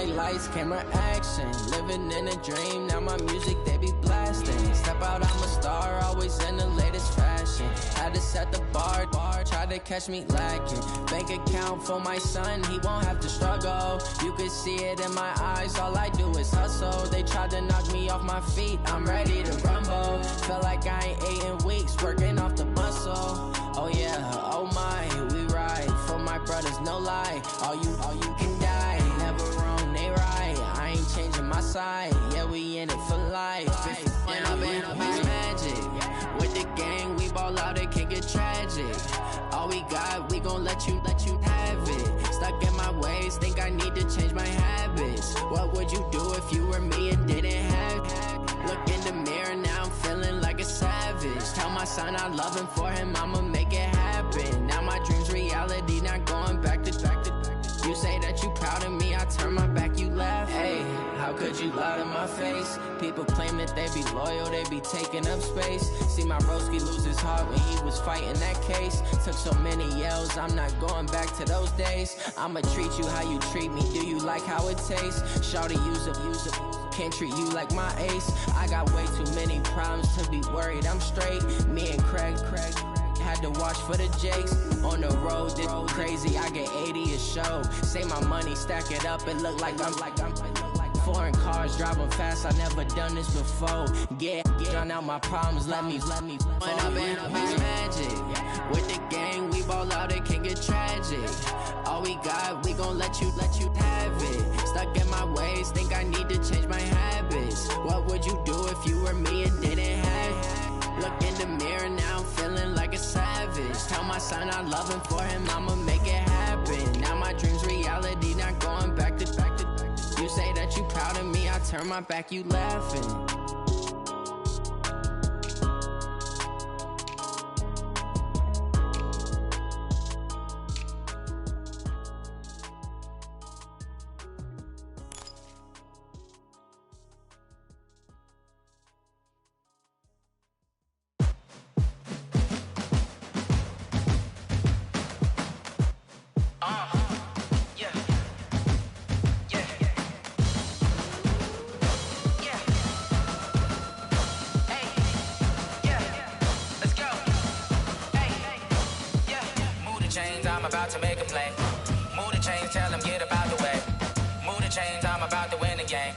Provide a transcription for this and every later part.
Bright lights, camera action, living in a dream. Now my music they be blasting. Step out, I'm a star, always in the latest fashion. Had to set the bar, try to catch me lacking. Bank account for my son, he won't have to struggle. You can see it in my eyes, all I do is hustle. They tried to knock me off my feet, I'm ready to rumble. Felt like I ain't ate in weeks, working off the muscle. Oh yeah, oh my, we ride for my brothers, no lie. All you can die, never wrong, they right. I ain't changing my side, yeah, we in it for life. When I've been magic, with the gang, we ball out, it can get tragic. All we got, we gon' let you have it. Stuck in my ways, think I need to change my habits. What would you do if you were me and didn't have it? Look in the mirror, now I'm feeling like a savage. Tell my son I love him, for him I'ma make it happen. Now my dream's reality, not going back to. You say that you proud of me, I turn my back, you laugh. Hey, how could you lie to my face? People claim that they be loyal, they be taking up space. See my broski lose his heart when he was fighting that case. Took so many yells, I'm not going back to those days. I'ma treat you how you treat me, do you like how it tastes? Shawty, use it. Can't treat you like my ace. I got way too many problems to be worried, I'm straight. Me and Craig had to watch for the Jakes. On the road, this crazy, I get 80 a show. Say my money, stack it up, it look like I'm foreign cars driving fast, I never done this before. Drown out my problems, let me When I'm in magic, with the gang, we ball out, it can get tragic. All we got, we gon' let you have it. Stuck in my ways, think I need to change my habits. What would you do if you were me and didn't have it? Look in the mirror, now I'm feeling like a savage. Tell my son I love him, for him I'ma make it happen. Now my dream's reality, not going back to. You say that you proud of me, I turn my back, you laughing. About to make a play. Move the chains, tell them get up out the way. Move the chains, I'm about to win the game.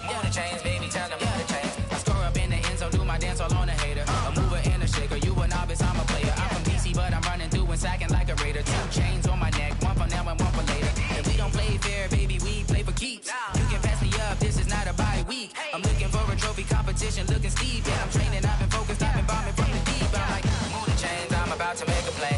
Move the chains, baby, tell them move the chains. I score up in the end zone, do my dance all on a hater. A mover and a shaker, you a novice, I'm a player. I'm from DC, but I'm running through and sacking like a raider. 2 chains on my neck, one for now and one for later. And we don't play fair, baby, we play for keeps. You can pass me up, this is not a bye week. I'm looking for a trophy competition, looking steep. Yeah, I'm training, I've been focused, I've been bombing from the deep. I'm like, move the chains, I'm about to make a play.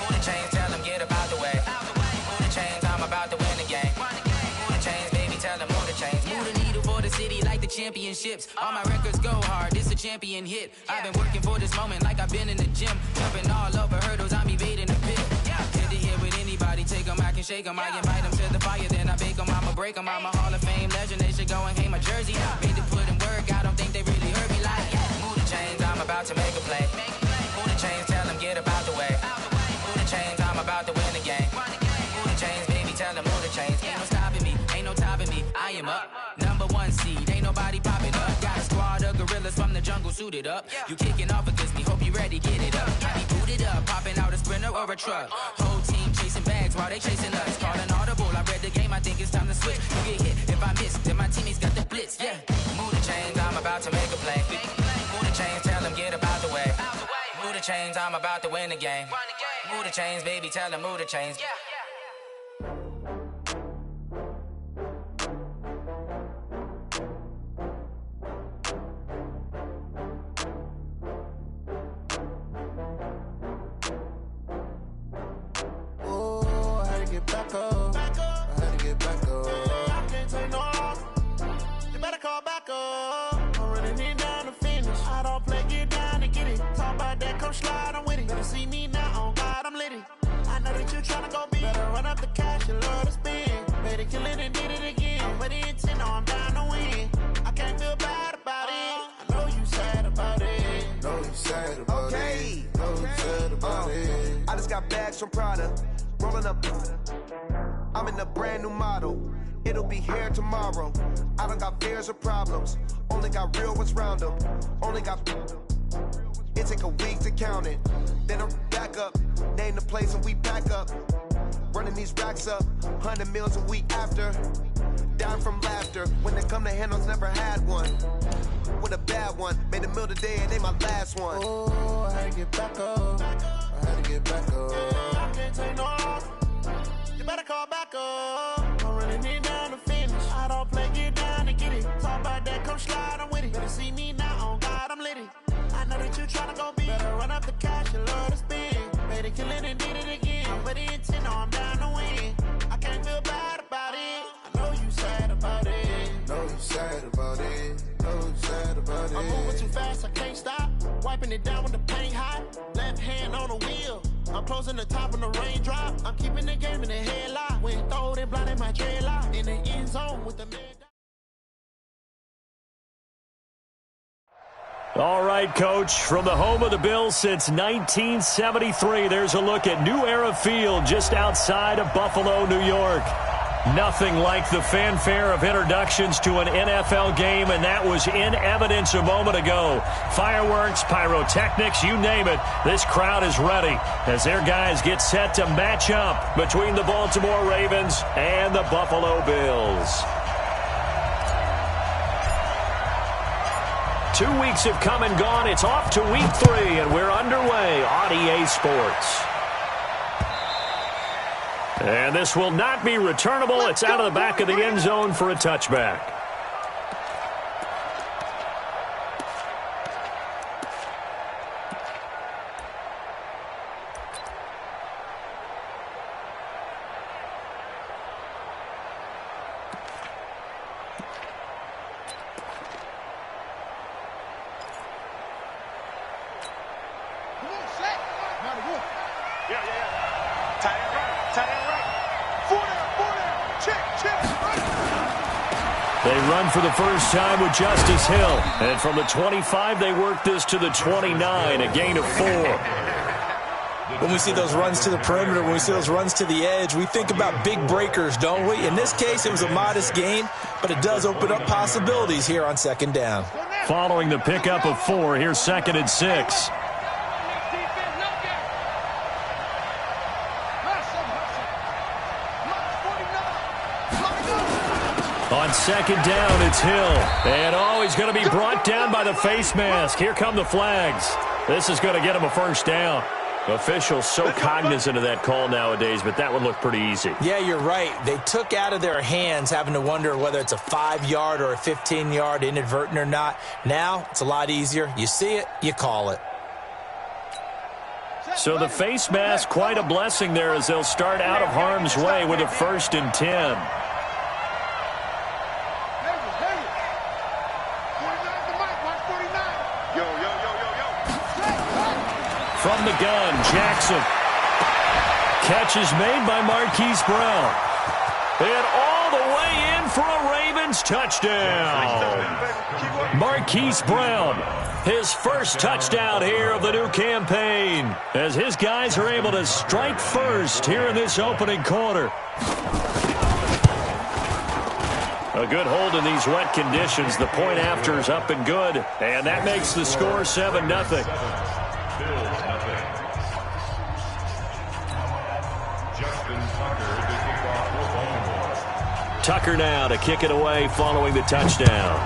Move the chains, tell them get up out the way. Move the chains, I'm about to win the game. Move the chains, baby, tell them move the chains. Move the needle for the city like the championships. All my records go hard, this a champion hit. I've been working for this moment like I've been in the gym. Jumping all over hurdles, I'm evading the pit. Hit to hit with anybody, take them, I can shake them. I invite them to the fire, then I bake them, I'ma break them. I'm a Hall of Fame legend, they should go and hang my jersey. Made to put in work, I don't think they really heard me like. Move the chains, I'm about to make a play. Move the chains, tell them get up out the way. Move the chains, I'm about to win the game. Move the chains, baby, tell them move the chains. Ain't no stopping me, ain't no topping me. I am up, #1 seed, ain't nobody popping up. Got a squad of gorillas from the jungle suited up. You kicking off against me, hope you ready, get it up. I be booted up, popping out a sprinter or a truck. Whole team chasing bags while they chasing us. Calling audible, I read the game, I think it's time to switch. You get hit, if I miss, then my teammates got the blitz, yeah. Move the chains, I'm about to make a play. Move the chains, tell them get up out the way. Move the chains, I'm about to win the game. Move the chains, baby, tell them move the chains. Oh, I had to get back up. I had to get back up. I can't take no loss. You better call back up. I'm running it down to finish. I don't play, get down to get it. Talk about that, come slide, I'm with it. Better see me now, on God, I'm lit it. I know that you tryna go big. Better run up the cash, you love to spend. Better kill it and did it again. I'm with the intent, no, I'm down to win. I can't feel bad about it. I know you sad about it. Know you sad about it. Know you sad about it. I just got bags from Prada, rolling up. I'm in a brand new model. it'll be here tomorrow. I don't got fears or problems, only got real ones round them. Only got... It take a week to count it, then I'm back up. Name the place and we pack up. Running these racks up, 100 meals a week after. Down from laughter, when they come to handles, never had one. With a bad one, made a meal today and they my last one. Oh, I had to get back up. I had to get back up. I can't take no off. You better call back up. I'm running it down to finish. I don't play, get down to get it. Talk about that, come slide, I'm with it. Better see me now, on God, I'm litty. I know that you tryna go big. Better run up the cash, you love to spend. Made it kill it and did it again. I'm with the intent, no, I'm down to win. I can't feel bad about it. I know you sad about it. Know you sad about it. Know you sad about it. I'm moving too fast, I can't stop. Wiping it down with the paint hot. Left hand on the wheel. I'm closing the top when the raindrop. I'm keeping the game in the headlock. When throw it blind in my dreadlock. In the end zone with the man. All right, Coach, from the home of the Bills since 1973, there's a look at New Era Field just outside of Buffalo, New York. Nothing like the fanfare of introductions to an NFL game, and that was in evidence a moment ago. Fireworks, pyrotechnics, you name it, this crowd is ready as their guys get set to match up between the Baltimore Ravens and the Buffalo Bills. 2 weeks have come and gone. It's off to week 3, and we're underway on EA Sports. And this will not be returnable. It's out of the back of the end zone for a touchback. They run for the first time with Justice Hill. And from the 25, they work this to the 29, a gain of 4. When we see those runs to the perimeter, when we see those runs to the edge, we think about big breakers, don't we? In this case, it was a modest gain, but it does open up possibilities here on second down. Following the pickup of 4, here's 2nd and 6. On second down, it's Hill. And he's going to be brought down by the face mask. Here come the flags. This is going to get him a first down. Officials so cognizant of that call nowadays, but that one looked pretty easy. Yeah, you're right. They took out of their hands having to wonder whether it's a 5-yard or a 15-yard inadvertent or not. Now, it's a lot easier. You see it, you call it. So the face mask, quite a blessing there as they'll start out of harm's way with a 1st and 10. From the gun, Jackson. Catch is made by Marquise Brown. And all the way in for a Ravens touchdown. Marquise Brown, his first touchdown here of the new campaign, as his guys are able to strike first here in this opening quarter. A good hold in these wet conditions. The point after is up and good, and that makes the score 7-0. Tucker now to kick it away following the touchdown.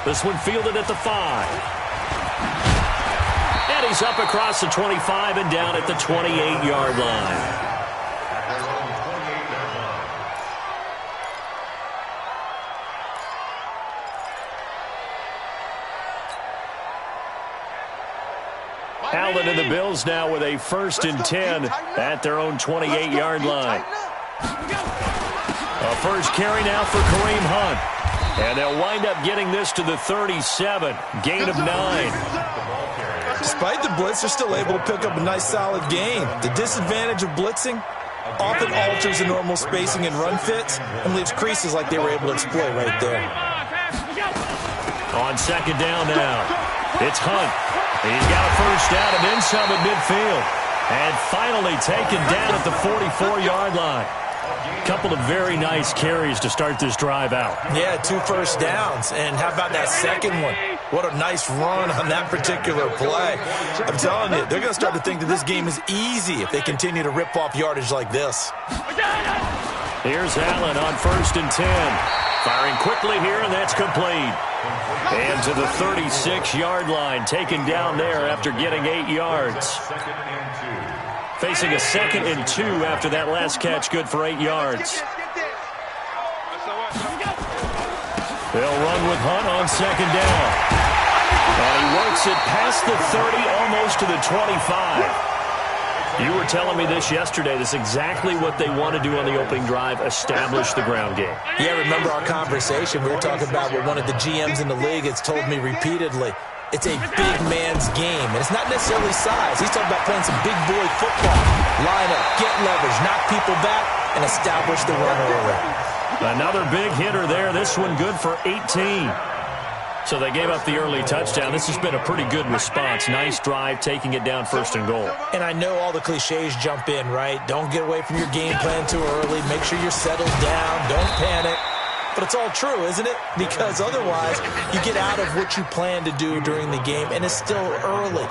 This one fielded at the 5. And he's up across the 25 and down at the 28-yard line. Allen and the Bills now with a 1st and 10 at their own 28-yard line. A first carry now for Kareem Hunt. And they'll wind up getting this to the 37. Gain of 9. Despite the blitz, they're still able to pick up a nice solid gain. The disadvantage of blitzing often alters the normal spacing and run fits and leaves creases like they were able to exploit right there. On second down now, it's Hunt. He's got a first down and then some at midfield. And finally taken down at the 44-yard line. Couple of very nice carries to start this drive out. Yeah, 2 first downs. And how about that second one? What a nice run on that particular play. I'm telling you, they're going to start to think that this game is easy if they continue to rip off yardage like this. Here's Allen on 1st and 10. Firing quickly here, and that's complete. And to the 36-yard line, taken down there after getting 8 yards. Facing a 2nd and 2 after that last catch, good for 8 yards. They'll run with Hunt on 2nd down. And he works it past the 30, almost to the 25. You were telling me this yesterday. This is exactly what they want to do on the opening drive, establish the ground game. Yeah, remember our conversation. We were talking about what one of the GMs in the league has told me repeatedly. It's a big man's game, and it's not necessarily size. He's talking about playing some big boy football. Line up, get leverage, knock people back, and establish the run early. Another big hitter there. This one good for 18. So they gave up the early touchdown. This has been a pretty good response. Nice drive, taking it down 1st and goal. And I know all the cliches jump in, right? Don't get away from your game plan too early. Make sure you're settled down. Don't panic. But it's all true, isn't it? Because otherwise, you get out of what you plan to do during the game, and it's still early.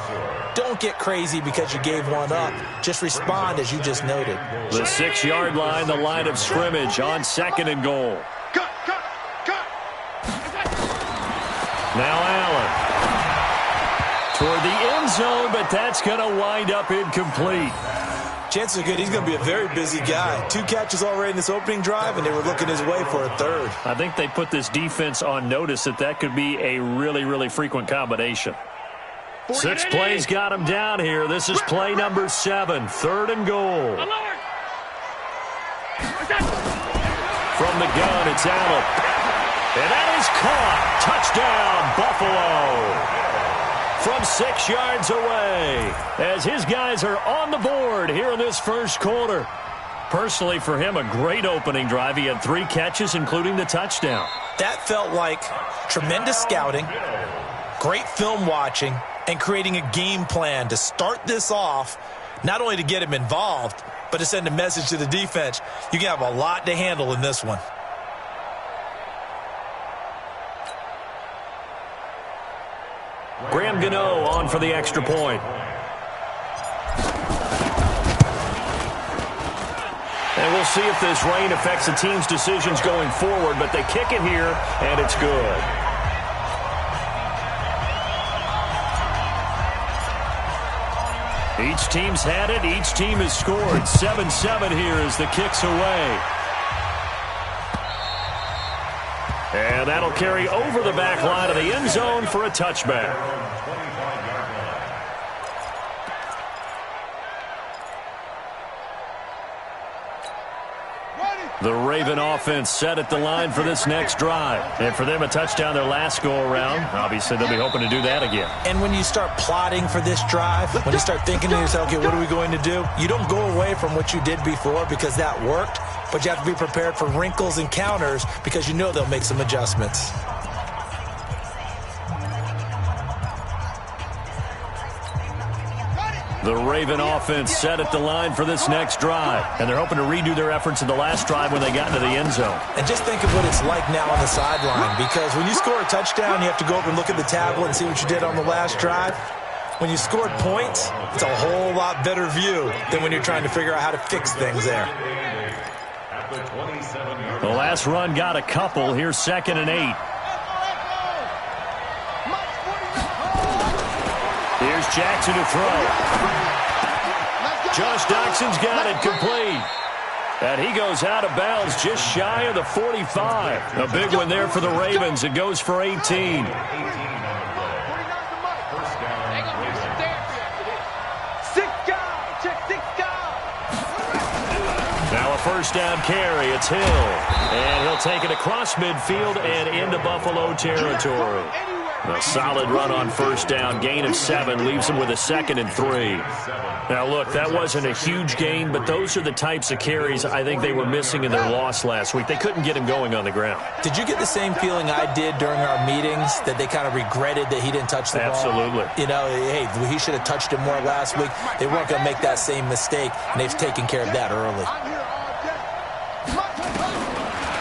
Don't get crazy because you gave one up. Just respond, as you just noted. The 6-yard line, the line of scrimmage on 2nd and goal. Now Allen. Toward the end zone, but that's going to wind up incomplete. Chances are good he's going to be a very busy guy. 2 catches already in this opening drive, and they were looking his way for a 3rd. I think they put this defense on notice that could be a really, really frequent combination. 6 plays got him down here. This is play number 7, 3rd and goal. From the gun, it's Allen. And that is caught. Touchdown, Buffalo. From 6 yards away, as his guys are on the board here in this first quarter. Personally, for him, a great opening drive. He had 3 catches, including the touchdown. That felt like tremendous scouting, great film watching, and creating a game plan to start this off, not only to get him involved, but to send a message to the defense. You can have a lot to handle in this one. Graham Gano on for the extra point. And we'll see if this rain affects the team's decisions going forward, but they kick it here, and it's good. Each team's had it. Each team has scored. 7-7 here as the kick's away. And that'll carry over the back line of the end zone for a touchback. The Raven offense set at the line for this next drive. And for them, a touchdown their last go-around. Obviously, they'll be hoping to do that again. And when you start plotting for this drive, when you start thinking to yourself, okay, what are we going to do? You don't go away from what you did before because that worked, but you have to be prepared for wrinkles and counters because you know they'll make some adjustments. The Raven offense set at the line for this next drive. And they're hoping to redo their efforts in the last drive when they got into the end zone. And just think of what it's like now on the sideline, because when you score a touchdown, you have to go up and look at the tablet and see what you did on the last drive. When you scored points, it's a whole lot better view than when you're trying to figure out how to fix things there. The last run got a couple. Here's 2nd and 8. Here's Jackson to throw. Josh Doxson's got it complete. And he goes out of bounds just shy of the 45. A big one there for the Ravens. It goes for 18. Now a first down carry. It's Hill. And he'll take it across midfield and into Buffalo territory. A solid run on first down. Gain of 7 leaves them with a 2nd and 3. Now, look, that wasn't a huge gain, but those are the types of carries I think they were missing in their loss last week. They couldn't get him going on the ground. Did you get the same feeling I did during our meetings, that they kind of regretted that he didn't touch the ball? Absolutely. You know, hey, he should have touched it more last week. They weren't going to make that same mistake, and they've taken care of that early.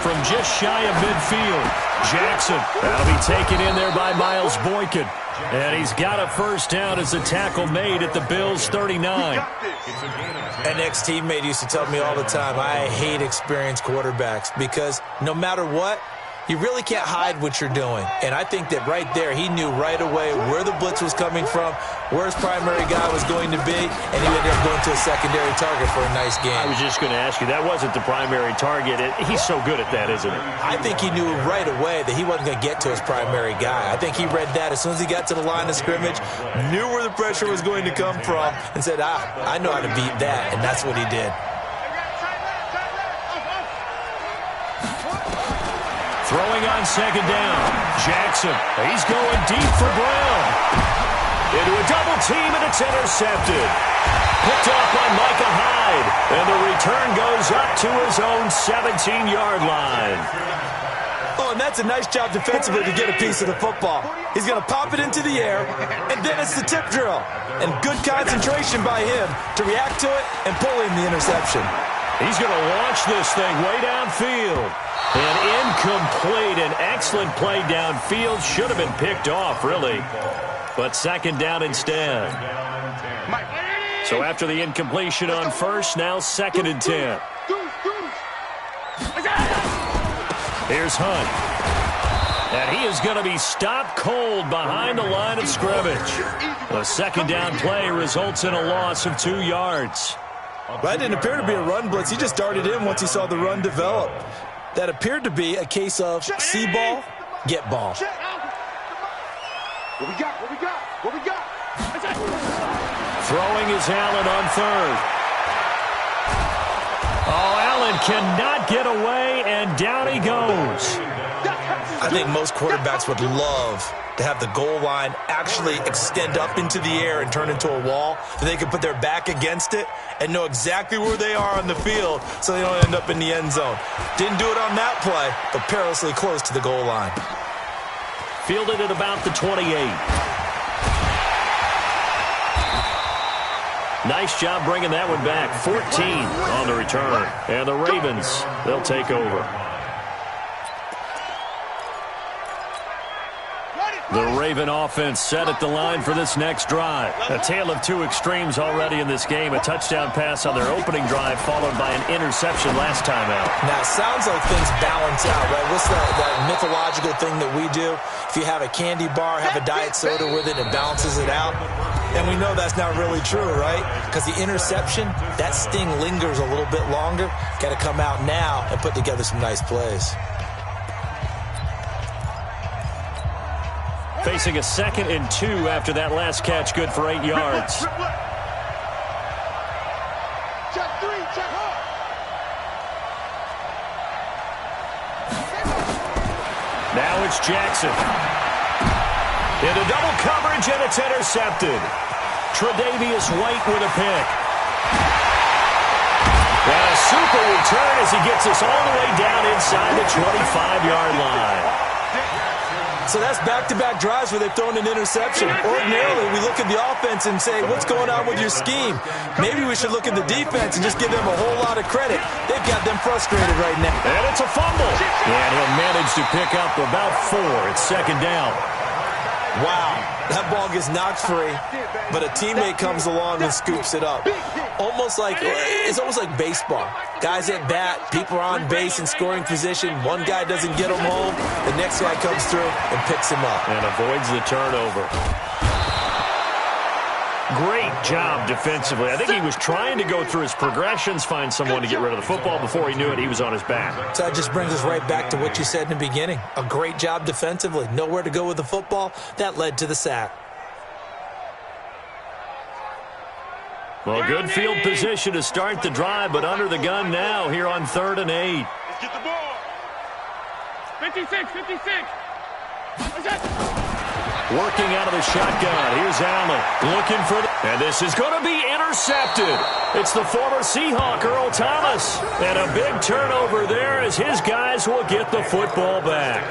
From just shy of midfield, Jackson. That'll be taken in there by Miles Boykin. And he's got a first down as a tackle made at the Bills' 39. An ex-teammate used to tell me all the time, I hate experienced quarterbacks because no matter what, you really can't hide what you're doing. And I think that right there, he knew right away where the blitz was coming from, where his primary guy was going to be, and he ended up going to a secondary target for a nice game. I was just going to ask you, that wasn't the primary target. He's so good at that, isn't he? I think he knew right away that he wasn't going to get to his primary guy. I think he read that as soon as he got to the line of scrimmage, knew where the pressure was going to come from, and said, I know how to beat that, and that's what he did. Throwing on second down, Jackson. He's going deep for Brown. Into a double team, and it's intercepted. Picked off by Micah Hyde, and the return goes up to his own 17-yard line. Oh, and that's a nice job defensively to get a piece of the football. He's going to pop it into the air, and then it's the tip drill. And good concentration by him to react to it and pull in the interception. He's going to launch this thing way downfield. And incomplete. An excellent play downfield. Should have been picked off, really. But second down instead. So after the incompletion on first, now 2nd and 10. Here's Hunt. And he is going to be stopped cold behind the line of scrimmage. The second down play results in a loss of 2 yards. That didn't appear to be a run blitz. He just darted in once he saw the run develop. That appeared to be a case of see ball, get ball. What we got? What we got? What we got? Throwing is Allen on third. Oh, Allen cannot get away, and down he goes. I think most quarterbacks would love to have the goal line actually extend up into the air and turn into a wall, so they can put their back against it and know exactly where they are on the field so they don't end up in the end zone. Didn't do it on that play, but perilously close to the goal line. Fielded at about the 28. Nice job bringing that one back. 14 on the return. And the Ravens, they'll take over. The Raven offense set at the line for this next drive. A tale of two extremes already in this game. A touchdown pass on their opening drive followed by an interception last time out. Now, it sounds like things balance out, right? What's that mythological thing that we do? If you have a candy bar, have a diet soda with it, it balances it out. And we know that's not really true, right? Because the interception, that sting lingers a little bit longer. Got to come out now and put together some nice plays. Facing a 2nd and 2 after that last catch, good for 8 yards. Check 3, check hard. Now it's Jackson. Into double coverage, and it's intercepted. Tre'Davious White with a pick. And a super return as he gets us all the way down inside the 25-yard line. So that's back-to-back drives where they've thrown an interception. Ordinarily, we look at the offense and say, what's going on with your scheme? Maybe we should look at the defense and just give them a whole lot of credit. They've got them frustrated right now. And it's a fumble. And he'll manage to pick up about 4. It's 2nd down. Wow, that ball gets knocked free, but a teammate comes along and scoops it up. It's almost like baseball. Guys at bat, people are on base in scoring position. One guy doesn't get him home, the next guy comes through and picks him up. And avoids the turnover. Great job defensively. I think he was trying to go through his progressions, find someone to get rid of the football. Before he knew it, he was on his back. So that just brings us right back to what you said in the beginning. A great job defensively. Nowhere to go with the football. That led to the sack. Well, good field position to start the drive, but under the gun now here on 3rd and 8. Let's get the ball. 56, 56. What's that? Working out of the shotgun. Here's Allen looking for and this is going to be intercepted. It's the former Seahawk, Earl Thomas. And a big turnover there as his guys will get the football back.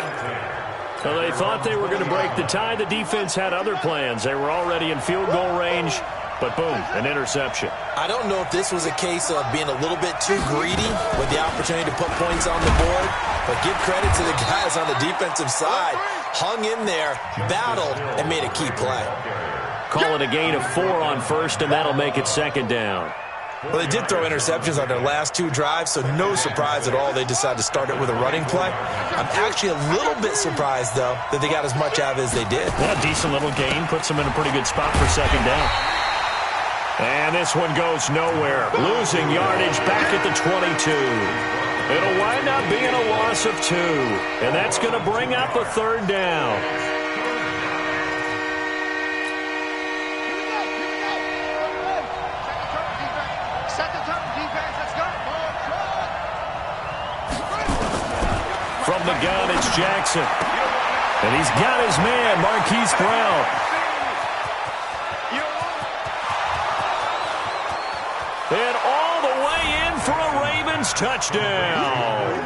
Well, they thought they were going to break the tie. The defense had other plans. They were already in field goal range. But boom, an interception. I don't know if this was a case of being a little bit too greedy with the opportunity to put points on the board, but give credit to the guys on the defensive side. Hung in there, battled, and made a key play. Call it a gain of 4 on first, and that'll make it second down. Well, they did throw interceptions on their last 2 drives, so no surprise at all they decided to start it with a running play. I'm actually a little bit surprised, though, that they got as much out of it as they did. Yeah, decent little gain. Puts them in a pretty good spot for second down. And this one goes nowhere. Losing yardage back at the 22. It'll wind up being a loss of 2. And that's going to bring up a third down. From the gun, it's Jackson. And he's got his man, Marquise Brown. And all the way in for a Ravens touchdown.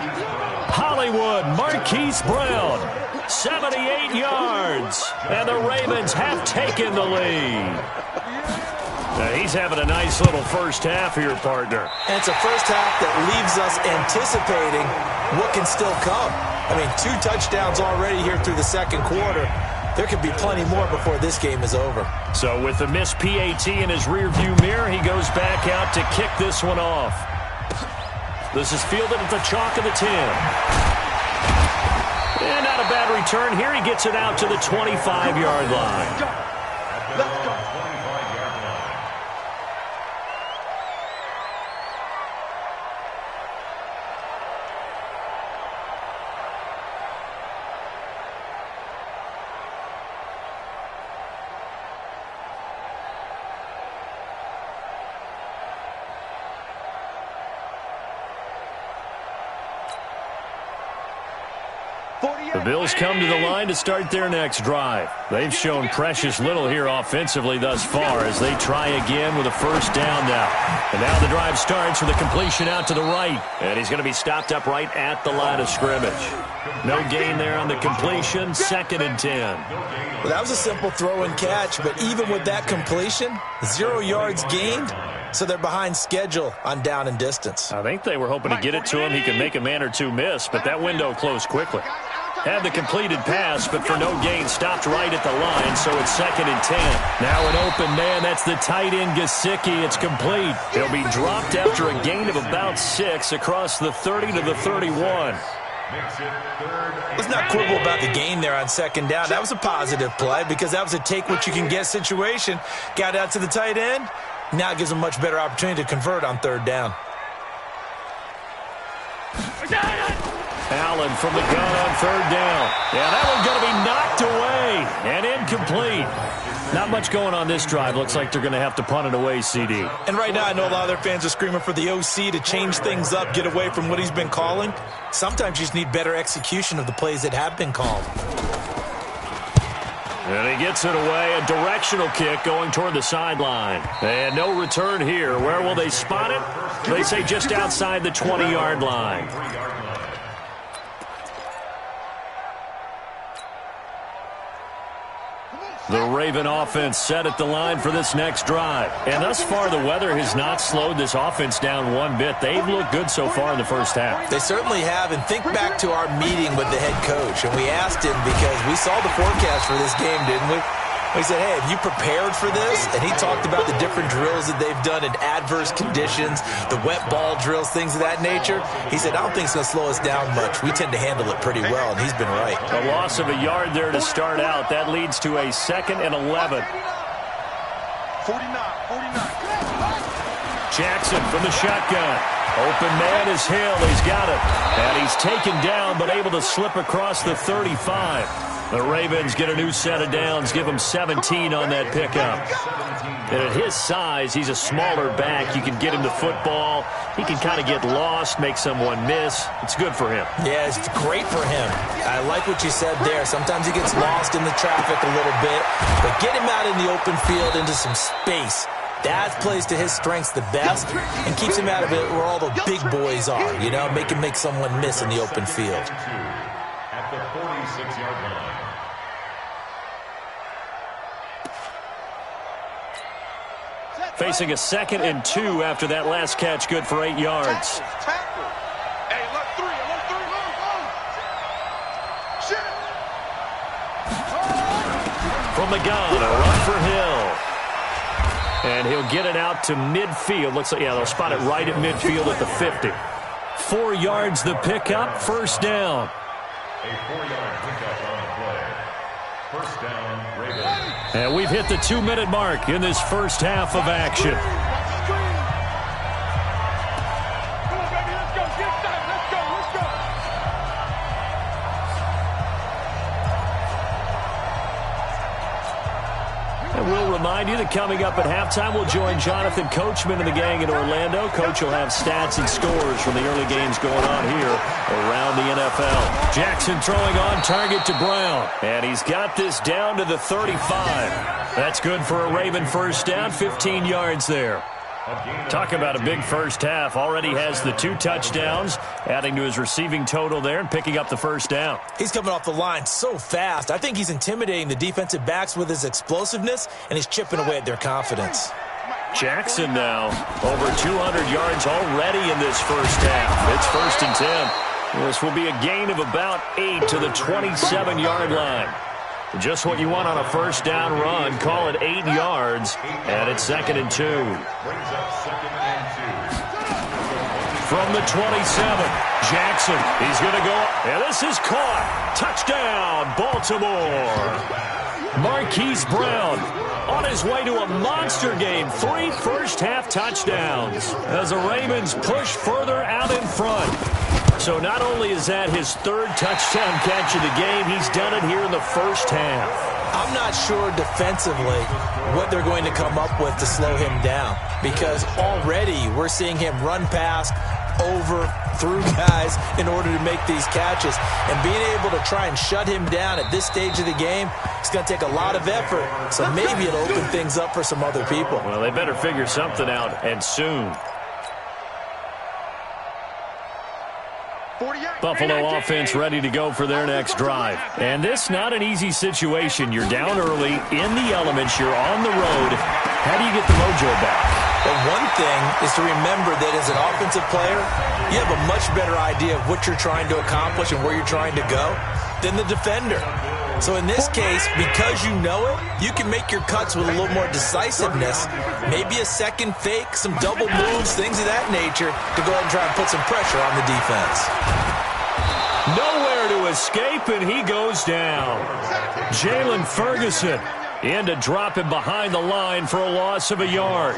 Hollywood, Marquise Brown, 78 yards. And the Ravens have taken the lead. Now he's having a nice little first half here, partner. And it's a first half that leaves us anticipating what can still come. I mean, 2 touchdowns already here through the second quarter. There could be plenty more before this game is over. So with the missed PAT in his rearview mirror, he goes back out to kick this one off. This is fielded at the chalk of the 10. And not a bad return here. He gets it out to the 25-yard line. Let's go. The Bills come to the line to start their next drive. They've shown precious little here offensively thus far as they try again with a first down now. And now the drive starts with a completion out to the right. And he's going to be stopped up right at the line of scrimmage. No gain there on the completion, 2nd and 10. Well, that was a simple throw and catch, but even with that completion, 0 yards gained, so they're behind schedule on down and distance. I think they were hoping to get it to him. He could make a man or two miss, but that window closed quickly. Had the completed pass, but for no gain, stopped right at the line, so it's 2nd and 10. Now an open man, that's the tight end, Gesicki. It's complete. He'll be dropped after a gain of about 6 across the 30 to the 31. Let's not quibble about the gain there on 2nd down. That was a positive play because that was a take-what-you-can-get situation. Got out to the tight end. Now it gives him a much better opportunity to convert on 3rd down. Allen from the gun on 3rd down. Yeah, that one's going to be knocked away and incomplete. Not much going on this drive. Looks like they're going to have to punt it away, CD. And right now I know a lot of their fans are screaming for the OC to change things up, get away from what he's been calling. Sometimes you just need better execution of the plays that have been called. And he gets it away. A directional kick going toward the sideline. And no return here. Where will they spot it? They say just outside the 20-yard line. The Raven offense set at the line for this next drive. And thus far, the weather has not slowed this offense down one bit. They've looked good so far in the first half. They certainly have. And think back to our meeting with the head coach. And we asked him because we saw the forecast for this game, didn't we? We said, hey, have you prepared for this? And he talked about the different drills that they've done in adverse conditions, the wet ball drills, things of that nature. He said, I don't think it's going to slow us down much. We tend to handle it pretty well, and he's been right. A loss of a yard there to start out. That leads to a 2nd and 11. 49. Jackson from the shotgun. Open man is Hill. He's got it. And he's taken down, but able to slip across the 35. The Ravens get a new set of downs, give him 17 on that pickup. And at his size, he's a smaller back. You can get him to football. He can kind of get lost, make someone miss. It's good for him. Yeah, it's great for him. I like what you said there. Sometimes he gets lost in the traffic a little bit, but get him out in the open field into some space. That plays to his strengths the best and keeps him out of it where all the big boys are, you know, make him make someone miss in the open field. At the 46-yard line. Facing a 2nd and 2 after that last catch, good for 8 yards. From the gun, a run for Hill. And he'll get it out to midfield. Looks like, yeah, they'll spot it right at midfield at the 50. 4 yards the pickup, first down. A 4-yard pickup on the play. First down, Ravens. And we've hit the 2-minute mark in this first half of action. And we'll remind you that coming up at halftime, we'll join Jonathan Coachman and the gang in Orlando. Coach will have stats and scores from the early games going on here around the NFL. Jackson throwing on target to Brown. And he's got this down to the 35. That's good for a Raven first down, 15 yards there. Talk about a big first half. Already has the 2 touchdowns, adding to his receiving total there and picking up the first down. He's coming off the line so fast. I think he's intimidating the defensive backs with his explosiveness, and he's chipping away at their confidence. Jackson now over 200 yards already in this first half. It's 1st and 10. This will be a gain of about 8 to the 27-yard line. Just what you want on a first down run. Call it 8 yards, and it's 2nd and 2. Brings up 2nd and 2. From the 27, Jackson, he's going to go up, and this is caught. Touchdown, Baltimore. Marquise Brown on his way to a monster game. 3 first-half touchdowns as the Ravens push further out in front. So not only is that his 3rd touchdown catch of the game, he's done it here in the first half. I'm not sure defensively what they're going to come up with to slow him down, because already we're seeing him run past, over, through guys in order to make these catches. And being able to try and shut him down at this stage of the game, it's going to take a lot of effort. So maybe it'll open things up for some other people. Well, they better figure something out, and soon. Buffalo offense ready to go for their next drive. And this not an easy situation. You're down early, in the elements, you're on the road. How do you get the mojo back? Well, one thing is to remember that as an offensive player, you have a much better idea of what you're trying to accomplish and where you're trying to go than the defender. So in this case, because you know it, you can make your cuts with a little more decisiveness, maybe a second fake, some double moves, things of that nature, to go ahead and try and put some pressure on the defense. Nowhere to escape, and he goes down. Jalen Ferguson in to drop him behind the line for a loss of a yard.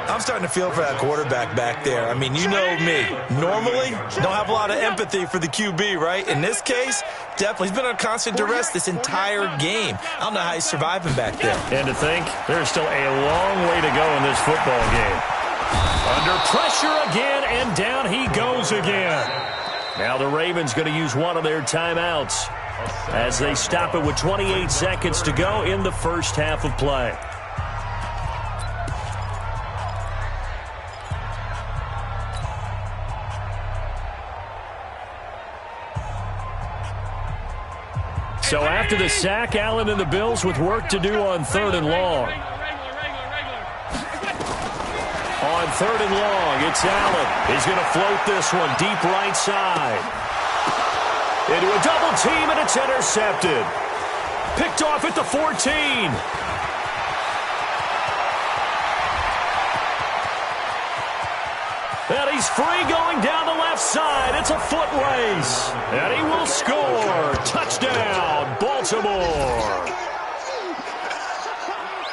I'm starting to feel for that quarterback back there. I mean, you know me. Normally, don't have a lot of empathy for the QB, right? In this case, definitely. He's been on constant duress this entire game. I don't know how he's surviving back there. And to think, there's still a long way to go in this football game. Under pressure again, and down he goes again. Now the Ravens going to use one of their timeouts as they stop it with 28 seconds to go in the first half of play. So after the sack, Allen and the Bills with work to do on 3rd and long. On 3rd and long, it's Allen. He's going to float this one deep right side. Into a double team, and it's intercepted. Picked off at the 14. And he's free going down the left side. It's a foot race. And he will score. Touchdown, Baltimore.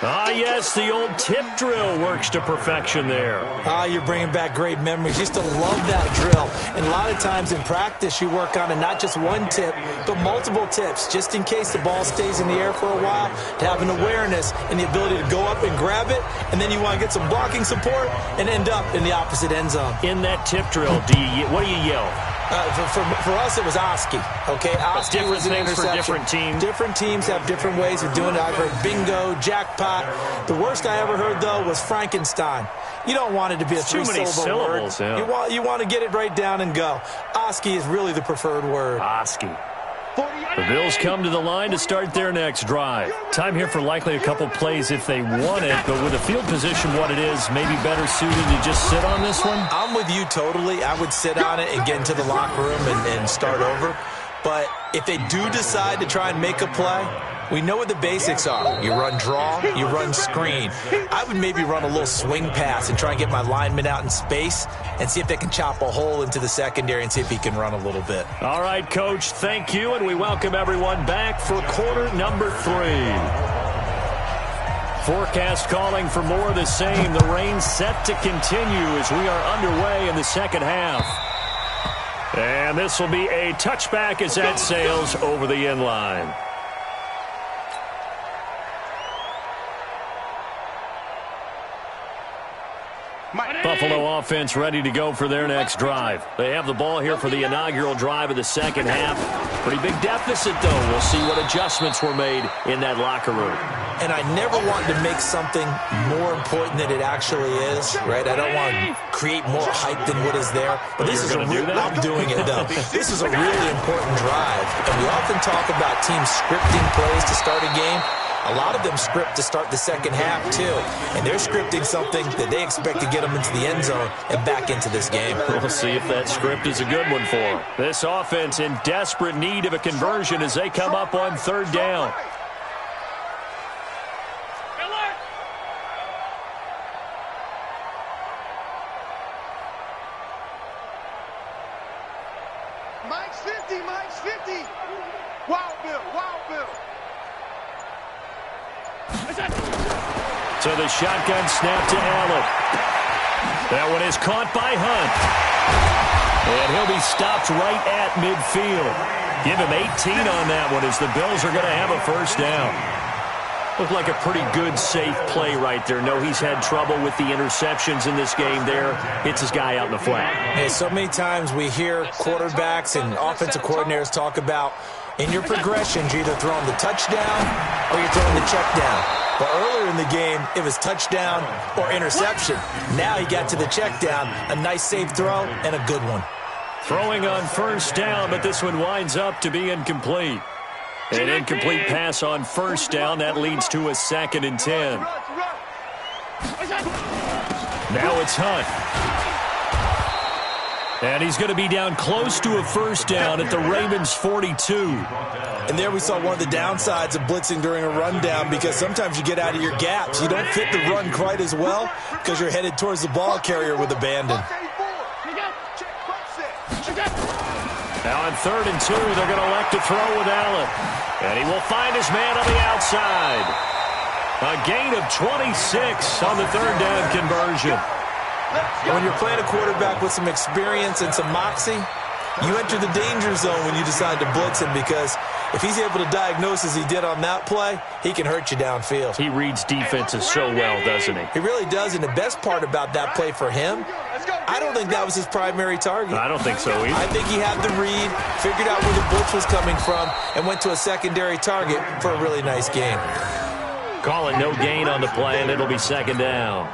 Ah, yes, the old tip drill works to perfection there. Ah, you're bringing back great memories. Used to love that drill. And a lot of times in practice, you work on it, not just one tip, but multiple tips, just in case the ball stays in the air for a while, to have an awareness and the ability to go up and grab it, and then you want to get some blocking support and end up in the opposite end zone. In that tip drill, what do you yell? For us, it was Oski. Okay, Oski was an interception. For different teams. Different teams have different ways of doing it. I've heard bingo, jackpot. The worst I ever heard, though, was Frankenstein. You don't want it to be a three-syllable word. Yeah. You want to get it right down and go. Oski is really the preferred word. Oski. The Bills come to the line to start their next drive. Time here for likely a couple plays if they want it, but with the field position what it is, maybe better suited to just sit on this one? I'm with you totally. I would sit on it and get into the locker room and start over. But if they do decide to try and make a play, we know what the basics are. You run draw, you run screen. I would maybe run a little swing pass and try and get my lineman out in space and see if they can chop a hole into the secondary and see if he can run a little bit. All right, Coach, thank you, and we welcome everyone back for quarter number 3. Forecast calling for more of the same. The rain set to continue as we are underway in the second half. And this will be a touchback as that sails over the end line. Buffalo offense ready to go for their next drive. They have the ball here for the inaugural drive of the second half. Pretty big deficit, though. We'll see what adjustments were made in that locker room. And I never want to make something more important than it actually is, right? I don't want to create more hype than what is there. But this is I'm doing it, though. This is a really important drive. And we often talk about teams scripting plays to start a game. A lot of them script to start the second half, too. And they're scripting something that they expect to get them into the end zone and back into this game. We'll see if that script is a good one for them. This offense in desperate need of a conversion as they come up on third down. Mike's 50, Mike's 50. Wow, Bill, wow, Bill. So the shotgun snap to Allen. That one is caught by Hunt. And he'll be stopped right at midfield. Give him 18 on that one as the Bills are going to have a first down. Looked like a pretty good, safe play right there. No, he's had trouble with the interceptions in this game there. Hits his guy out in the flat. Hey, so many times we hear quarterbacks and offensive coordinators talk about in your progressions, you're either throwing the touchdown or you're throwing the check down. But earlier in the game, it was touchdown or interception. Now he got to the check down, a nice safe throw, and a good one. Throwing on first down, but this one winds up to be incomplete. An incomplete pass on first down. That leads to a 2nd and 10. Now it's Hunt. And he's going to be down close to a first down at the Ravens' 42. And there we saw one of the downsides of blitzing during a rundown because sometimes you get out of your gaps. You don't fit the run quite as well because you're headed towards the ball carrier with abandon. Now on 3rd and 2, they're going to elect to throw with Allen. And he will find his man on the outside. A gain of 26 on the 3rd down conversion. When you're playing a quarterback with some experience and some moxie, you enter the danger zone when you decide to blitz him because if he's able to diagnose as he did on that play, he can hurt you downfield. He reads defenses so well, doesn't he? He really does, and the best part about that play for him, I don't think that was his primary target. I don't think so either. I think he had the read, figured out where the blitz was coming from, and went to a secondary target for a really nice game. Call it no gain on the play, and it'll be 2nd down.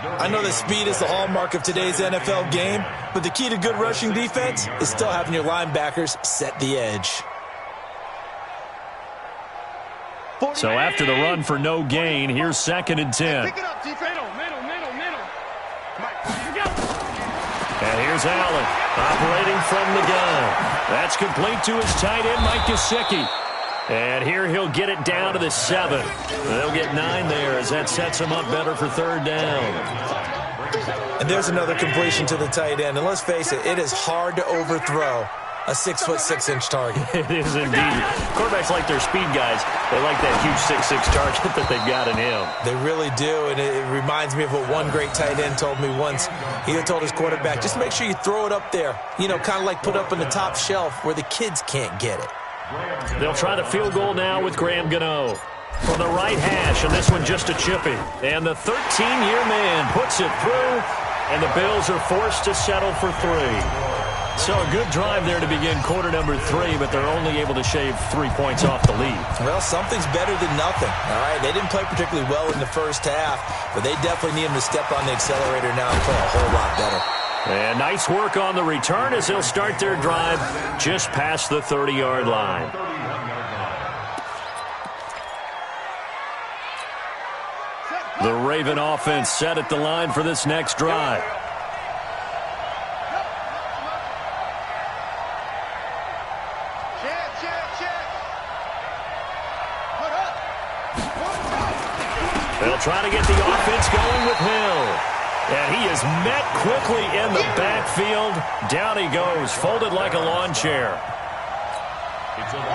I know that speed is the hallmark of today's NFL game, but the key to good rushing defense is still having your linebackers set the edge. So after the run for no gain, here's 2nd and 10. Pick it up, middle. And here's Allen operating from the gun. That's complete to his tight end, Mike Gesicki. And here he'll get it down to the 7. They'll get 9 there as that sets him up better for 3rd down. And there's another completion to the tight end. And let's face it, it is hard to overthrow a 6'6" target. It is indeed. Quarterbacks like their speed guys. They like that huge 6'6" target that they've got in him. They really do, and it reminds me of what one great tight end told me once. He told his quarterback, just make sure you throw it up there, kind of like put up on the top shelf where the kids can't get it. They'll try the field goal now with Graham Gano. From the right hash, and this one just a chippy. And the 13-year man puts it through, and the Bills are forced to settle for 3. So a good drive there to begin quarter number 3, but they're only able to shave 3 points off the lead. Well, something's better than nothing, all right? They didn't play particularly well in the first half, but they definitely need them to step on the accelerator now and play a whole lot better. And nice work on the return as they'll start their drive just past the 30-yard line. The Raven offense set at the line for this next drive. They'll try to get the offense going with Hill. And he is met quickly in the backfield. Down he goes, folded like a lawn chair.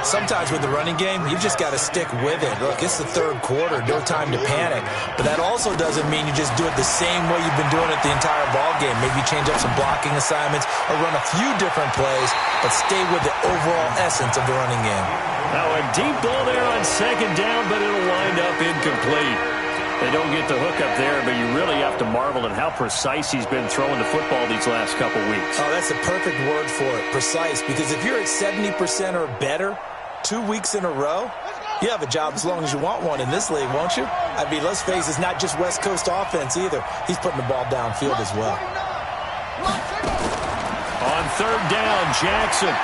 Sometimes with the running game, you've just got to stick with it. Look, it's the third quarter, no time to panic. But that also doesn't mean you just do it the same way you've been doing it the entire ball game. Maybe change up some blocking assignments or run a few different plays, but stay with the overall essence of the running game. Now a deep ball there on second down, but it'll wind up incomplete. They don't get the hook up there, but you really have to marvel at how precise he's been throwing the football these last couple weeks. Oh, that's the perfect word for it, precise, because if you're at 70% or better 2 weeks in a row, you have a job as long as you want one in this league, won't you? I mean, let's face it, it's not just West Coast offense either. He's putting the ball downfield as well. On third down, Jackson.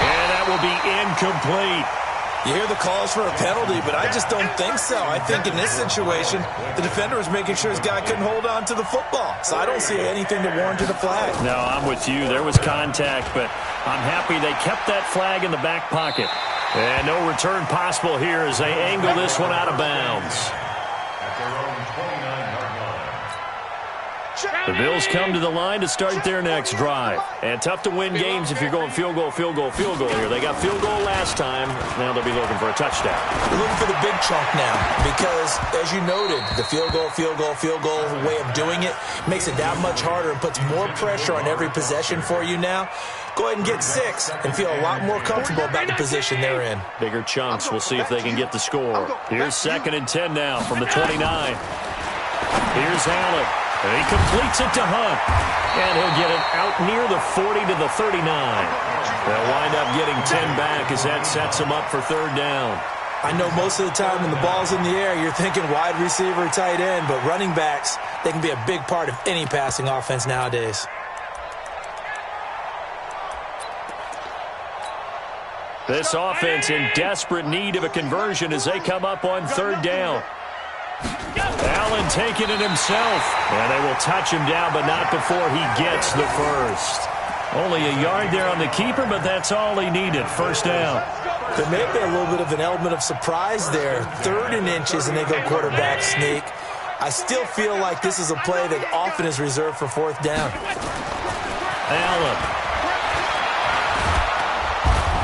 And that will be incomplete. You hear the calls for a penalty, but I just don't think so. I think in this situation, the defender was making sure his guy couldn't hold on to the football. So I don't see anything that warranted a flag. No, I'm with you. There was contact, but I'm happy they kept that flag in the back pocket. And no return possible here as they angle this one out of bounds. At their own 29-yard line. The Bills come to the line to start their next drive. And tough to win games if you're going field goal, field goal, field goal here. They got field goal last time. Now they'll be looking for a touchdown. They're looking for the big chunk now because, as you noted, the field goal way of doing it makes it that much harder and puts more pressure on every possession for you now. Go ahead and get 6 and feel a lot more comfortable about the position they're in. Bigger chunks. We'll see if they can get the score. Here's 2nd and 10 now from the 29. Here's Allen. And he completes it to Hunt. And he'll get it out near the 40 to the 39. They'll wind up getting 10 back as that sets them up for third down. I know most of the time when the ball's in the air, you're thinking wide receiver, tight end, but running backs, they can be a big part of any passing offense nowadays. This offense in desperate need of a conversion as they come up on third down. Allen taking it himself. And they will touch him down, but not before he gets the first. Only a yard there on the keeper, but that's all he needed. First down. There may have been a little bit of an element of surprise there. 3rd and inches, and they go quarterback sneak. I still feel like this is a play that often is reserved for 4th down. Allen.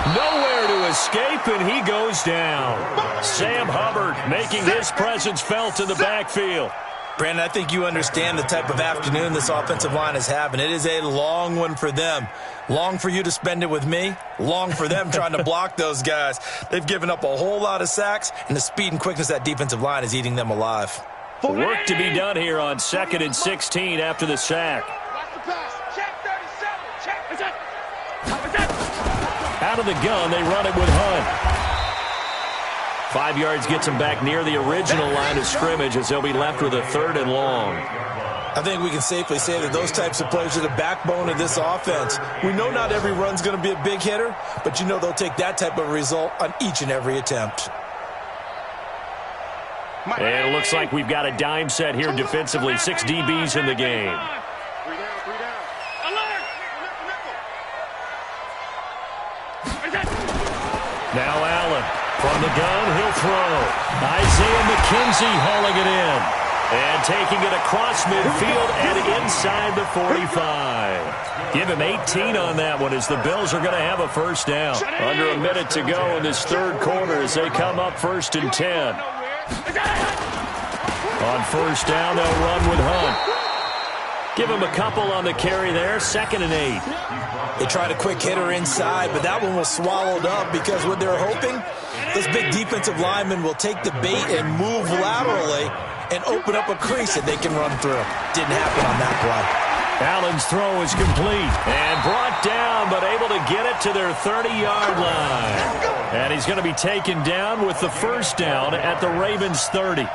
Nowhere to escape, and he goes down. Sam Hubbard making his presence felt in the backfield. Brandon, I think you understand the type of afternoon this offensive line is having. It is a long one for them. Long for you to spend it with me. Long for them trying to block those guys. They've given up a whole lot of sacks, and the speed and quickness of that defensive line is eating them alive. Work to be done here on 2nd and 16 after the sack. Out of the gun, they run it with Hunt. 5 yards gets them back near the original line of scrimmage as they'll be left with a 3rd and long. I think we can safely say that those types of plays are the backbone of this offense. We know not every run's going to be a big hitter, but you know they'll take that type of result on each and every attempt. And it looks like we've got a dime set here defensively. 6 DBs in the game. Now Allen. From the gun, he'll throw. Isaiah McKenzie hauling it in. And taking it across midfield and inside the 45. Give him 18 on that one as the Bills are going to have a first down. Under a minute to go in this third quarter as they come up 1st and 10. On first down, they'll run with Hunt. Give him a couple on the carry there, 2nd and 8. They tried a quick hitter inside, but that one was swallowed up because what they're hoping, those big defensive linemen will take the bait and move laterally and open up a crease that they can run through. Didn't happen on that play. Allen's throw is complete and brought down, but able to get it to their 30-yard line. And he's going to be taken down with the first down at the Ravens' 30.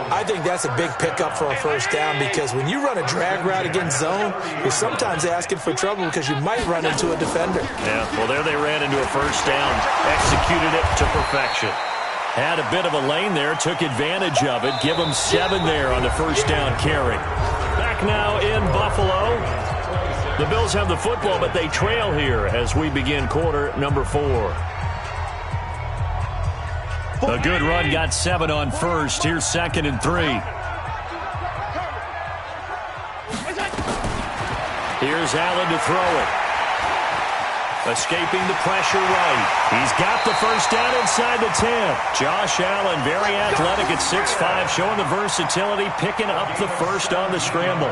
I think that's a big pickup for a first down because when you run a drag route against zone, you're sometimes asking for trouble because you might run into a defender. Yeah, well, there they ran into a first down, executed it to perfection. Had a bit of a lane there, took advantage of it. Give them 7 there on the first down carry. Back now in Buffalo. The Bills have the football, but they trail here as we begin quarter number 4. A good run, got 7 on first. Here's 2nd and 3. Here's Allen to throw it. Escaping the pressure right. He's got the first down inside the 10. Josh Allen, very athletic at 6'5", showing the versatility, picking up the first on the scramble.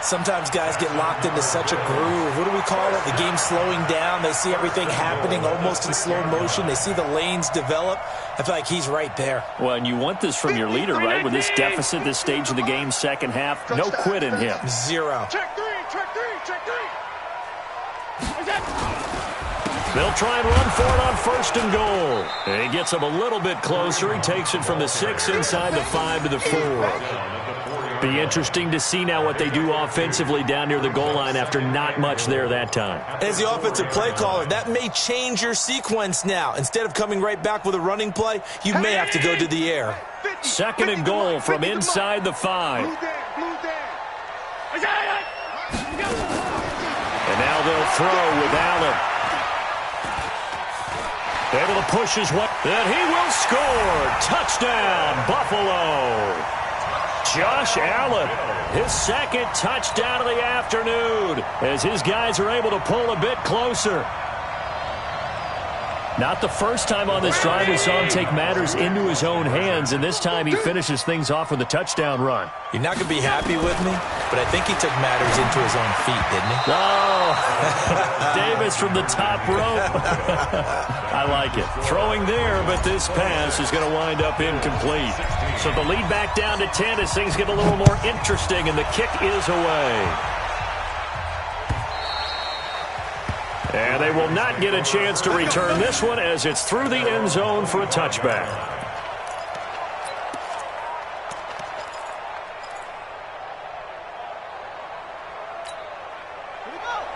Sometimes guys get locked into such a groove. What do we call it? The game's slowing down. They see everything happening almost in slow motion. They see the lanes develop. I feel like he's right there. Well, and you want this from your leader, right? With this deficit, this stage of the game, second half, no quit in him. 0. Check 3, check 3, check 3. They'll try and run for it on 1st and goal. And he gets him a little bit closer. He takes it from the 6 inside the 5 to the 4. Be interesting to see now what they do offensively down near the goal line after not much there that time. As the offensive play caller, that may change your sequence now. Instead of coming right back with a running play, you may have to go to the air. 2nd and goal from inside the 5. And now they'll throw with Allen. Able to push his way. And he will score. Touchdown, Buffalo. Josh Allen, his 2nd touchdown of the afternoon as his guys are able to pull a bit closer. Not the first time on this drive we saw him take matters into his own hands, and this time he finishes things off with a touchdown run. You're not going to be happy with me, but I think he took matters into his own feet, didn't he? Oh, Davis from the top rope. I like it. Throwing there, but this pass is going to wind up incomplete. So the lead back down to 10 as things get a little more interesting, and the kick is away. And they will not get a chance to return this one as it's through the end zone for a touchback.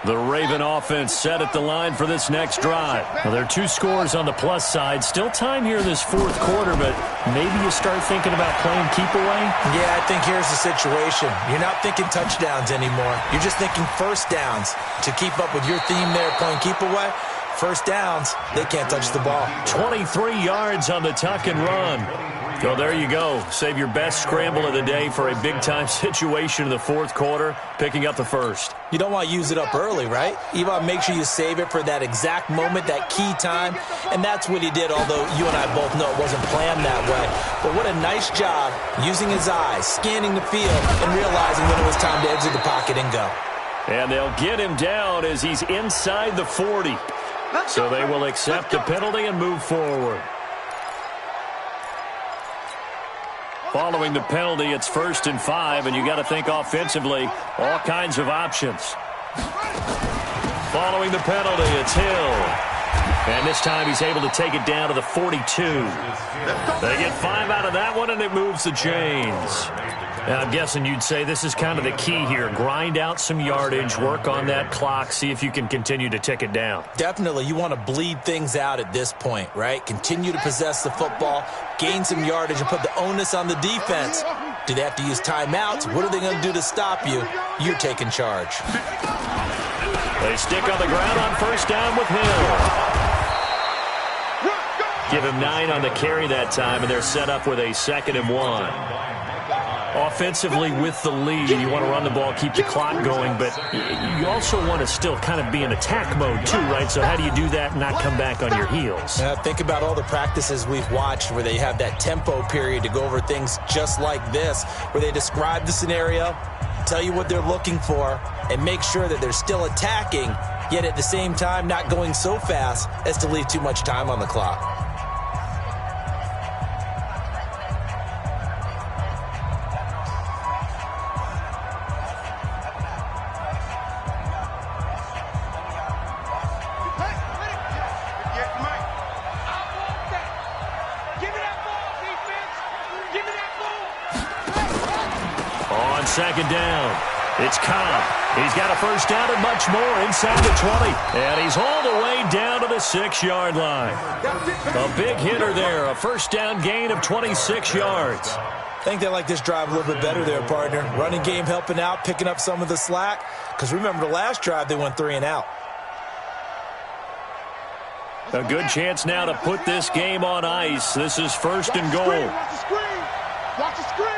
The Raven offense set at the line for this next drive. Well, there are 2 scores on the plus side. Still time here in this 4th quarter, but maybe you start thinking about playing keep away? Yeah, I think here's the situation. You're not thinking touchdowns anymore. You're just thinking first downs. To keep up with your theme there, playing keep away, first downs, they can't touch the ball. 23 yards on the tuck and run. Well, there you go. Save your best scramble of the day for a big-time situation in the 4th quarter, picking up the first. You don't want to use it up early, right? You want to make sure you save it for that exact moment, that key time, and that's what he did, although you and I both know it wasn't planned that way. But what a nice job using his eyes, scanning the field, and realizing when it was time to exit the pocket and go. And they'll get him down as he's inside the 40. So they will accept the penalty and move forward. Following the penalty, it's 1st and 5, and you got to think offensively, all kinds of options. Following the penalty, it's Hill. And this time he's able to take it down to the 42. They get 5 out of that one, and it moves the chains. And I'm guessing you'd say this is kind of the key here. Grind out some yardage, work on that clock, see if you can continue to tick it down. Definitely. You want to bleed things out at this point, right? Continue to possess the football, gain some yardage, and put the onus on the defense. Do they have to use timeouts? What are they going to do to stop you? You're taking charge. They stick on the ground on first down with Hill. Give him 9 on the carry that time, and they're set up with a 2nd and 1. Offensively with the lead, you want to run the ball, keep the clock going, but you you also want to still kind of be in attack mode too, right? So how do you do that and not come back on your heels? Think about all the practices we've watched where they have that tempo period to go over things just like this, where they describe the scenario, tell you what they're looking for, and make sure that they're still attacking, yet at the same time not going so fast as to leave too much time on the clock. Second down. It's Cobb. He's got a first down and much more inside the 20. And he's all the way down to the 6-yard line. A big hitter there. A first down gain of 26 yards. I think they like this drive a little bit better there, partner. Running game helping out, picking up some of the slack. Because remember the last drive, they went 3 and out. A good chance now to put this game on ice. This is first and goal. Watch the screen. Watch the screen.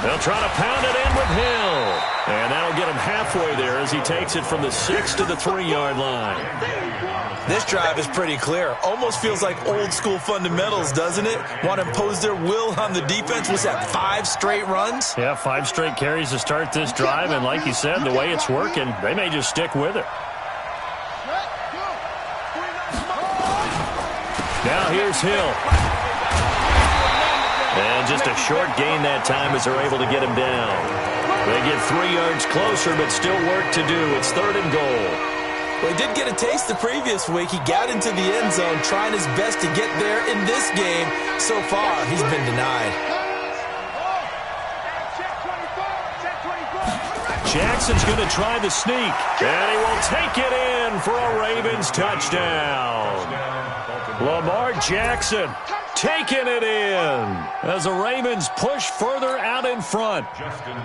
They'll try to pound it in with Hill. And that'll get him halfway there as he takes it from the 6 to the 3-yard line. This drive is pretty clear. Almost feels like old school fundamentals, doesn't it? Want to impose their will on the defense. Was that 5 straight runs? Yeah, 5 straight carries to start this drive. And like you said, the way it's working, they may just stick with it. Now here's Hill. And just a short gain that time as they're able to get him down. They get 3 yards closer, but still work to do. It's third and goal. Well, he did get a taste the previous week. He got into the end zone, trying his best to get there in this game. So far, he's been denied. Jackson's going to try the sneak. And he will take it in for a Ravens touchdown. Lamar Jackson taking it in as the Ravens push further out in front.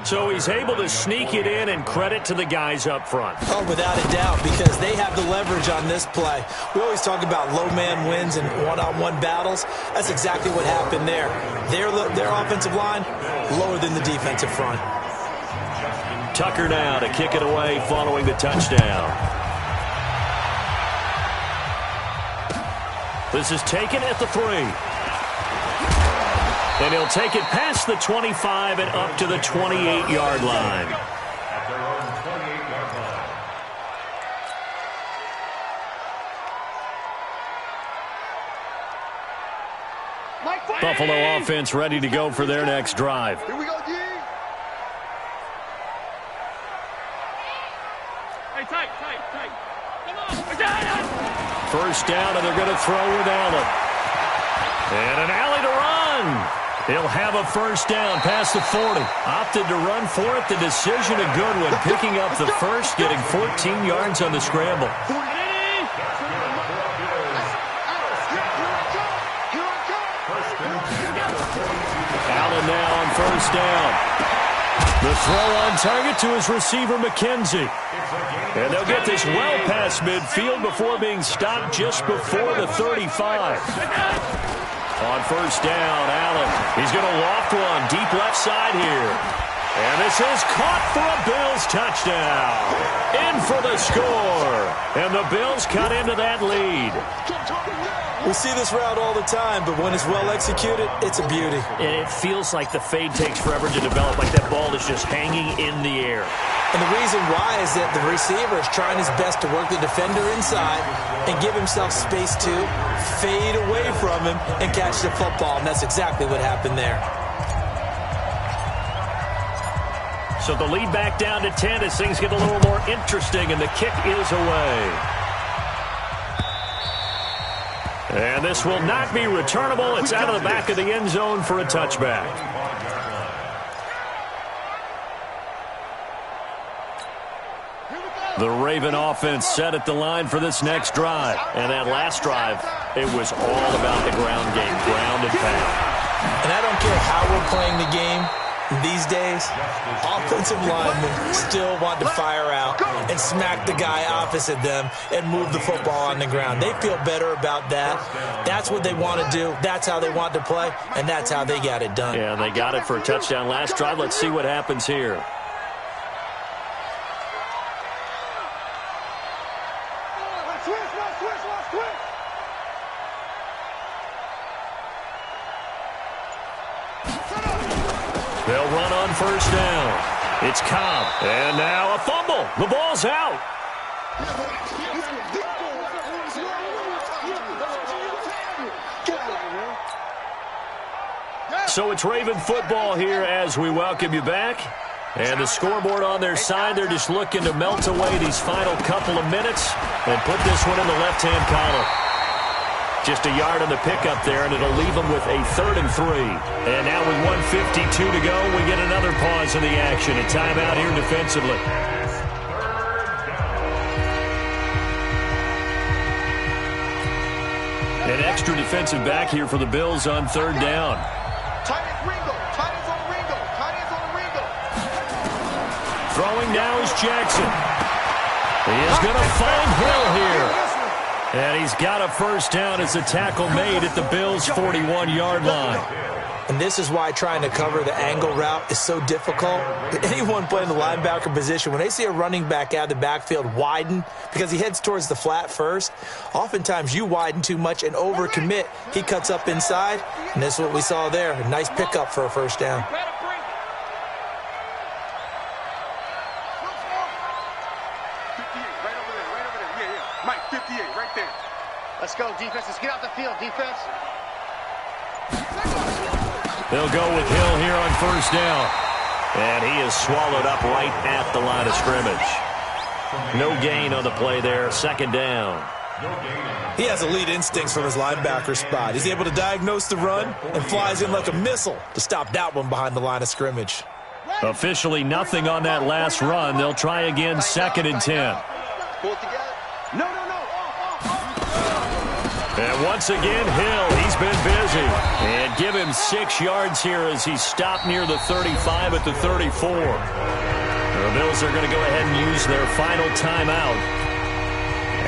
So he's able to sneak it in, and credit to the guys up front. Oh, without a doubt, because they have the leverage on this play. We always talk about low man wins and one-on-one battles. That's exactly what happened there. Their offensive line lower than the defensive front. Tucker now to kick it away following the touchdown. This is taken at the 3. And he'll take it past the 25 and up to the 28-yard line. At their own 28-yard line. Buffalo offense ready to go for their next drive. Here we go, G. Hey, tight. Come on. First down, and they're going to throw with Allen. And an alley to run. He'll have a first down past the 40. Opted to run for it. The decision a good one. Picking up the first, getting 14 yards on the scramble. Allen now on first down. The throw on target to his receiver, McKenzie. And they'll get this well past midfield before being stopped just before the 35. On first down, Allen. He's going to loft one deep left side here. And this is caught for a Bills touchdown. In for the score. And the Bills cut into that lead. We see this route all the time, but when it's well executed, it's a beauty. And it feels like the fade takes forever to develop, like that ball is just hanging in the air. And the reason why is that the receiver is trying his best to work the defender inside and give himself space to fade away from him and catch the football, and that's exactly what happened there. So the lead back down to 10 as things get a little more interesting, and the kick is away. And this will not be returnable. It's out of the back of the end zone for a touchback. The Raven offense set at the line for this next drive. And that last drive, it was all about the ground game, ground and pound. And I don't care how we're playing the game, These days, offensive linemen still want to fire out and smack the guy opposite them and move the football on the ground. They feel better about that. That's what they want to do. That's how they want to play, and that's how they got it done. Yeah, they got it for a touchdown last drive. Let's see what happens here. They'll run on first down. It's Cobb. And now a fumble. The ball's out. So it's Raven football here as we welcome you back. And the scoreboard on their side, they're just looking to melt away these final couple of minutes and put this one in the left-hand column. Just a yard on the pickup there, and it'll leave them with a 3rd and 3. And now with 1:52 to go, we get another pause in the action. A timeout here defensively. An extra defensive back here for the Bills on 3rd down. Throwing now is Jackson. He is going to find Hill here. And he's got a first down as the tackle made at the Bills' 41-yard line. And this is why trying to cover the angle route is so difficult. Anyone playing the linebacker position, when they see a running back out of the backfield widen because he heads towards the flat first, oftentimes you widen too much and overcommit. He cuts up inside, and this is what we saw there. A nice pickup for a first down. Let's go, defense. Let's get out the field, defense. They'll go with Hill here on first down. And he is swallowed up right at the line of scrimmage. No gain on the play there. 2nd down. He has elite instincts from his linebacker spot. He's able to diagnose the run and flies in like a missile to stop that one behind the line of scrimmage. Officially nothing on that last run. They'll try again, 2nd and 10. Pull it together. No. And once again, Hill, he's been busy. And give him 6 yards here as he stopped near the 35 at the 34. The Bills are going to go ahead and use their final timeout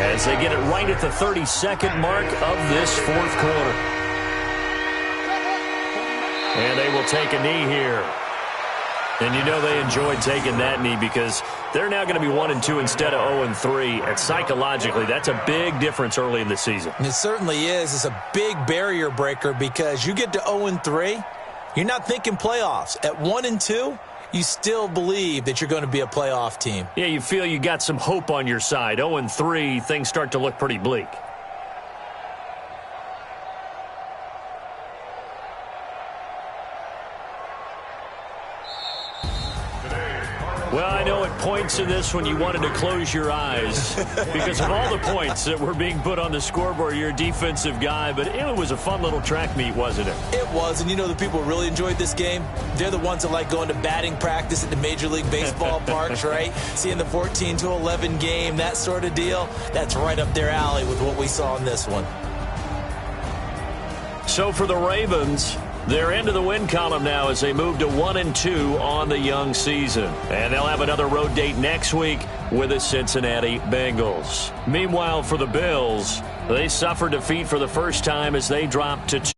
as they get it right at the 32nd mark of this 4th quarter. And they will take a knee here. And you know they enjoyed taking that knee because they're now going to be 1-2 instead of 0-3. And psychologically, that's a big difference early in the season. And it certainly is. It's a big barrier breaker because you get to 0-3, you're not thinking playoffs. At 1-2, you still believe that you're going to be a playoff team. Yeah, you feel you got some hope on your side. 0-3, things start to look pretty bleak. Well, I know at points in this one you wanted to close your eyes because of all the points that were being put on the scoreboard. You're a defensive guy, but it was a fun little track meet, wasn't it? It was, and you know the people who really enjoyed this game? They're the ones that like going to batting practice at the Major League Baseball parks, right? Seeing the 14-11 game, that sort of deal. That's right up their alley with what we saw in this one. So for the Ravens, they're into the win column now as they move to 1-2 on the young season. And they'll have another road date next week with the Cincinnati Bengals. Meanwhile, for the Bills, they suffered defeat for the first time as they dropped to 2.